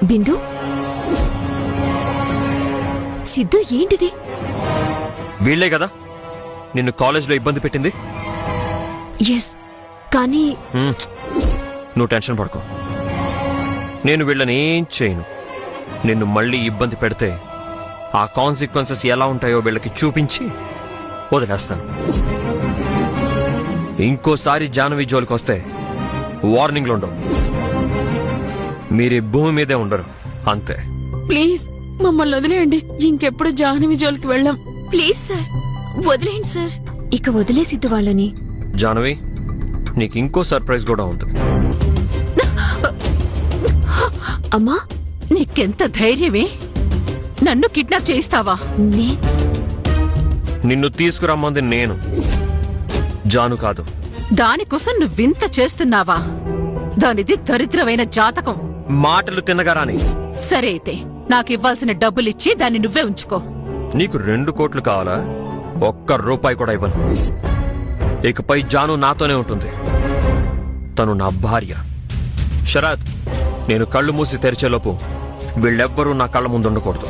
బిందు, సిద్ధు ఏంటిది? వీళ్లే కదా నిన్ను కాలేజ్లో ఇబ్బంది పెట్టింది. ఎస్, కానీ నువ్వు టెన్షన్ పడుకో. నేను వీళ్ళని ఏం చేయను. నిన్ను మళ్ళీ ఇబ్బంది పెడితే ఆ కాన్సిక్వెన్సెస్ ఎలా ఉంటాయో వీళ్ళకి చూపించి వదిలేస్తాను. ఇంకోసారి జాహ్నవి జోలికి వస్తే వార్నింగ్లు ఉండవు. మీరు భూమి మీదే ఉండరు, అంతే. ప్లీజ్ మమ్మల్ని వదిలేయండి. ఇంకెప్పుడు జాహ్నవి జోలికి వెళ్ళాం. ప్లీజ్ సార్, వదిలేండి సార్. ఇక వదిలే సిద్ధు వాళ్ళని. జాహ్నవి, నీకు ఇంకో సర్ప్రైజ్ కూడా ఉంది. అమ్మా, నీకెంత ధైర్యమే? నన్ను కిడ్నాప్ చేయిస్తావా? నిన్ను తీసుకురమ్మంది నేను, జాను కాదు. దానికోసం నువ్వింత చేస్తున్నావా? దానిది దరిద్రమైన జాతకం. మాటలు తిన్నగారాని. సరే అయితే నాకివ్వాల్సిన డబ్బులిచ్చి దాన్ని నువ్వే ఉంచుకో. నీకు 2 కోట్లు కావాలా? ₹1 కూడా ఇవ్వను. ఇకపై జాను నాతోనే ఉంటుంది. తను నా భార్య. శరత్, నేను కళ్ళు మూసి తెరిచేలోపు వీళ్ళెవ్వరూ నా కళ్ళ ముందు ఉండకూడదు.